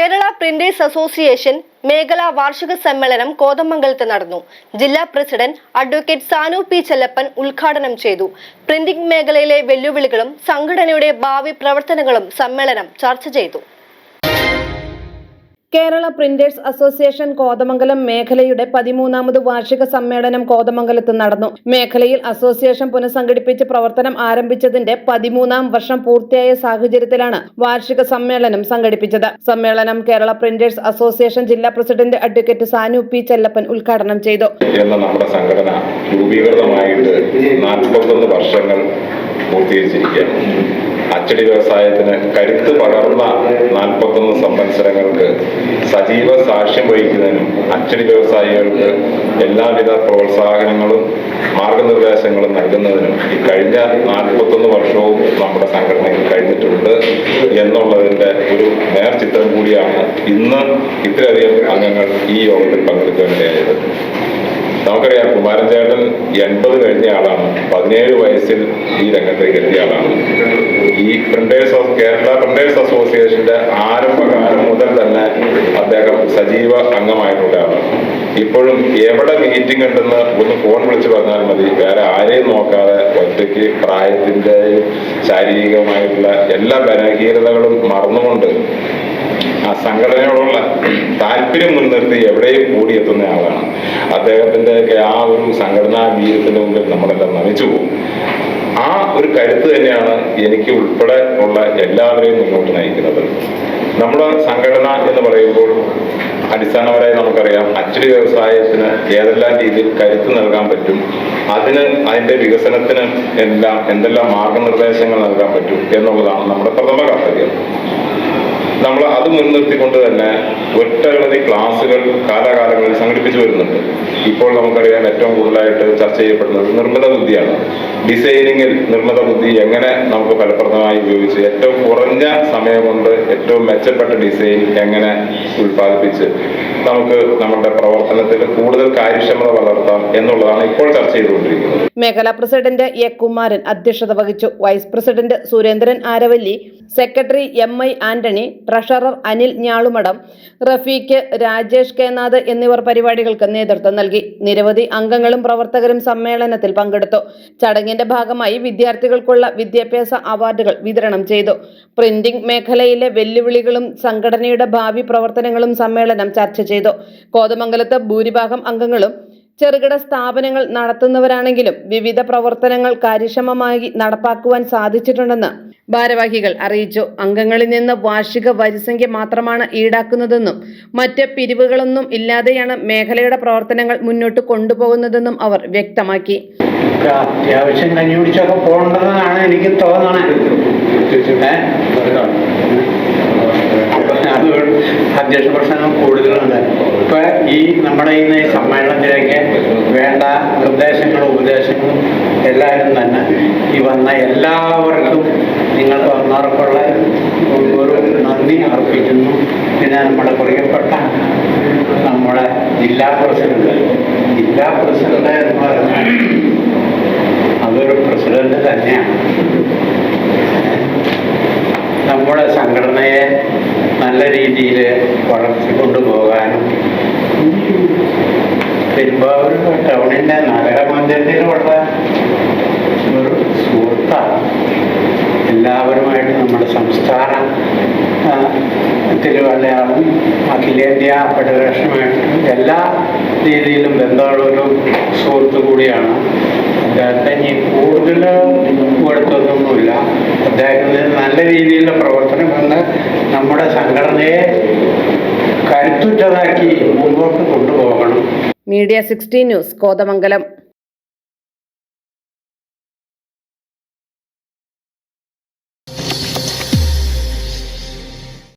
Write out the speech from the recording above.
Kerala printers association മേഖലാ വാർഷിക സമ്മേളനം കോതമംഗലത്ത് നടന്നു. ജില്ലാ president advocate Sanu P Chellappan ഉദ്ഘാടനം ചെയ്തു. പ്രിന്റിംഗ് മേഖലയിലെ വെല്ലുവിളികളും സംഘടനയുടെ ഭാവി പ്രവർത്തനങ്ങളും സമ്മേളനം ചർച്ച ചെയ്തു. കേരള പ്രിന്റേഴ്സ് അസോസിയേഷൻ കോതമംഗലം മേഖലയുടെ 13ാമത് വാർഷിക സമ്മേളനം കോതമംഗലത്ത് നടന്നു. മേഖലയിൽ അസോസിയേഷൻ പുനഃസംഘടിപ്പിച്ച് പ്രവർത്തനം ആരംഭിച്ചതിന്റെ 13ാം വർഷം പൂർത്തിയായ സാഹചര്യത്തിലാണ് വാർഷിക സമ്മേളനം സംഘടിപ്പിച്ചത്. സമ്മേളനം കേരള പ്രിന്റേഴ്സ് അസോസിയേഷൻ ജില്ലാ president advocate Sanu P Chellappan ഉദ്ഘാടനം ചെയ്തു. നമ്മുടെ സംഘടന രൂപീകൃതമായിട്ട് 41 വർഷങ്ങൾ പൂർത്തീകരിച്ചിരിക്കുകയാണ്. അച്ചടി വ്യവസായത്തിന് കരുത്ത് പകർന്ന 41 സംവത്സരങ്ങൾക്ക് സജീവ സാക്ഷ്യം വഹിക്കുന്നതിനും അച്ചടി വ്യവസായികൾക്ക് എല്ലാവിധ പ്രോത്സാഹനങ്ങളും മാർഗനിർദ്ദേശങ്ങളും നൽകുന്നതിനും ഈ കഴിഞ്ഞ 41 വർഷവും നമ്മുടെ സംഘടനയ്ക്ക് കഴിഞ്ഞിട്ടുണ്ട് എന്നുള്ളതിന്റെ ഒരു നേർചിത്രം കൂടിയാണ് ഇന്ന് ഇത്രയധികം അംഗങ്ങൾ ഈ യോഗത്തിൽ പങ്കെടുക്കാനിടയായത്. നമുക്കറിയാം, കുമാരൻ ചേട്ടൻ 80 കഴിഞ്ഞ ആളാണ്. 17 വയസ്സിൽ ഈ രംഗത്തേക്ക് എത്തിയ ആളാണ്. ഈ കേരള പ്രിന്റേഴ്സ് അസോസിയേഷന്റെ ആരംഭകാലം മുതൽ തന്നെ അദ്ദേഹം സജീവ അംഗമായിട്ടുള്ള ആളാണ്. ഇപ്പോഴും എവിടെ മീറ്റിംഗ് ഉണ്ടെന്ന് ഒന്ന് ഫോൺ വിളിച്ച് പറഞ്ഞാൽ മതി. വേറെ ആരെയും നോക്കാതെ ഒറ്റയ്ക്ക് പ്രായത്തിന്റെയും ശാരീരികമായിട്ടുള്ള എല്ലാ ബലഹീനതകളും മറന്നുകൊണ്ട് ആ സംഘടനയോടുള്ള താല്പര്യം മുൻനിർത്തി എവിടെയും കൂടിയെത്തുന്ന ആളാണ്. അദ്ദേഹത്തിന്റെ ആ ഒരു സംഘടനാ വീര്യത്തിന്റെ മുമ്പിൽ നമ്മളെല്ലാം നമിച്ചു പോകും. ആ ഒരു കരുത്ത് തന്നെയാണ് എനിക്ക് ഉൾപ്പെടെ ഉള്ള എല്ലാവരെയും മുന്നോട്ട് നയിക്കുന്നത്. നമ്മുടെ സംഘടന എന്ന് പറയുമ്പോൾ അടിസ്ഥാനപരമായി നമുക്കറിയാം, അച്ചടി വ്യവസായത്തിന് ഏതെല്ലാം രീതിയിൽ കരുത്ത് നൽകാൻ പറ്റും, അതിന്റെ വികസനത്തിന് എന്തെല്ലാം മാർഗനിർദ്ദേശങ്ങൾ നൽകാൻ പറ്റും എന്നുള്ളതാണ് നമ്മുടെ പ്രഥമ കർത്തവ്യം. നമ്മൾ അത് മുൻനിർത്തിക്കൊണ്ട് തന്നെ ഒട്ടനവധി ക്ലാസുകൾ കാലാകാലങ്ങളിൽ സംഘടിപ്പിച്ചു വരുന്നുണ്ട്. ഇപ്പോൾ നമുക്കറിയാം, ഏറ്റവും കൂടുതലായിട്ട് ചർച്ച ചെയ്യപ്പെടുന്നത് നിർമ്മിത ബുദ്ധിയാണ്. ഡിസൈനിങ്ങിൽ നിർമ്മിത ബുദ്ധി എങ്ങനെ നമുക്ക് ഫലപ്രദമായി ഉപയോഗിച്ച് ഏറ്റവും കുറഞ്ഞ സമയം കൊണ്ട് ഏറ്റവും മെച്ചപ്പെട്ട ഡിസൈൻ എങ്ങനെ ഉൽപ്പാദിപ്പിച്ച് നമുക്ക് നമ്മുടെ പ്രവർത്തനത്തിൽ കൂടുതൽ കാര്യക്ഷമത വളർത്താം എന്നുള്ളതാണ് ഇപ്പോൾ ചർച്ച ചെയ്തുകൊണ്ടിരിക്കുന്നത്. മേഖലാ പ്രസിഡന്റ് എ കുമാരൻ അധ്യക്ഷത വഹിച്ചു. Vice president Surendran Aravalli, secretary MI Antony, treasurer Anil Njalumadam, Rafeeq, Rajesh K Nath എന്നിവർ പരിപാടികൾക്ക് നേതൃത്വം നൽകി. നിരവധി അംഗങ്ങളും പ്രവർത്തകരും സമ്മേളനത്തിൽ പങ്കെടുത്തു. ചടങ്ങിന്റെ ഭാഗമായി വിദ്യാർത്ഥികൾക്കുള്ള വിദ്യാഭ്യാസ അവാർഡുകൾ വിതരണം ചെയ്തു. പ്രിന്റിംഗ് മേഖലയിലെ വെല്ലുവിളികളും സംഘടനയുടെ ഭാവി പ്രവർത്തനങ്ങളും സമ്മേളനം ചർച്ച ചെയ്തു. കോതമംഗലത്ത് ഭൂരിഭാഗം അംഗങ്ങളും ചെറുകിട സ്ഥാപനങ്ങൾ നടത്തുന്നവരാണെങ്കിലും വിവിധ പ്രവർത്തനങ്ങൾ കാര്യക്ഷമമായി നടപ്പാക്കുവാൻ സാധിച്ചിട്ടുണ്ടെന്ന് ഭാരവാഹികൾ അറിയിച്ചു. അംഗങ്ങളിൽ നിന്ന് വാർഷിക വരിസംഖ്യ മാത്രമാണ് ഈടാക്കുന്നതെന്നും മറ്റ് പിരിവുകളൊന്നും ഇല്ലാതെയാണ് മേഖലയുടെ പ്രവർത്തനങ്ങൾ മുന്നോട്ട് കൊണ്ടുപോകുന്നതെന്നും അവർ വ്യക്തമാക്കി. അത്യാവശ്യം കഞ്ഞുപിടിച്ചൊക്കെ പോകേണ്ടതെന്നാണ് എനിക്ക് തോന്നണത്. അധ്യക്ഷ പ്രസംഗം കൂടുതലുണ്ട്. ഇപ്പൊ ഈ നമ്മുടെ ഈ സമ്മേളനത്തിലേക്ക് വേണ്ട നിർദ്ദേശങ്ങളും ഉപദേശങ്ങളും എല്ലാവരും തന്നെ ഈ വന്ന എല്ലാവർക്കും നിങ്ങൾ വന്നവർക്കുള്ള ഒരു നന്ദി അർപ്പിക്കുന്നു. പിന്നെ നമ്മുടെ പ്രിയപ്പെട്ട നമ്മുടെ ജില്ലാ പ്രസിഡന്റ് എന്ന് പറഞ്ഞാൽ അതൊരു പ്രസിഡന്റ് തന്നെയാണ്. നമ്മുടെ സംഘടനയെ നല്ല രീതിയിൽ വളർത്തിക്കൊണ്ടുപോകാനും പെരുമ്പാവൂർ ടൗണിൻ്റെ നഗരമധ്യത്തിലുള്ള ഒരു സുഹൃത്താണ്. എല്ലാവരുമായിട്ട് നമ്മുടെ സംസ്ഥാനത്തിൽ വളരെയാളും അഖിലേന്ത്യാ ഫെഡറേഷനുമായിട്ട് എല്ലാ രീതിയിലും ബന്ധമുള്ളൊരു സുഹൃത്ത് കൂടിയാണ്. അദ്ദേഹത്തെ ഇനി കൂടുതൽ കൊടുത്തൊന്നുമില്ല. അദ്ദേഹത്തിന് നല്ല രീതിയിലുള്ള പ്രവർത്തനം കൊണ്ട് നമ്മുടെ സംഘടനയെ കരുത്തുറ്റതാക്കി മുമ്പോട്ട് കൊണ്ടുപോകണം. Media 60 news, Kothamangalam.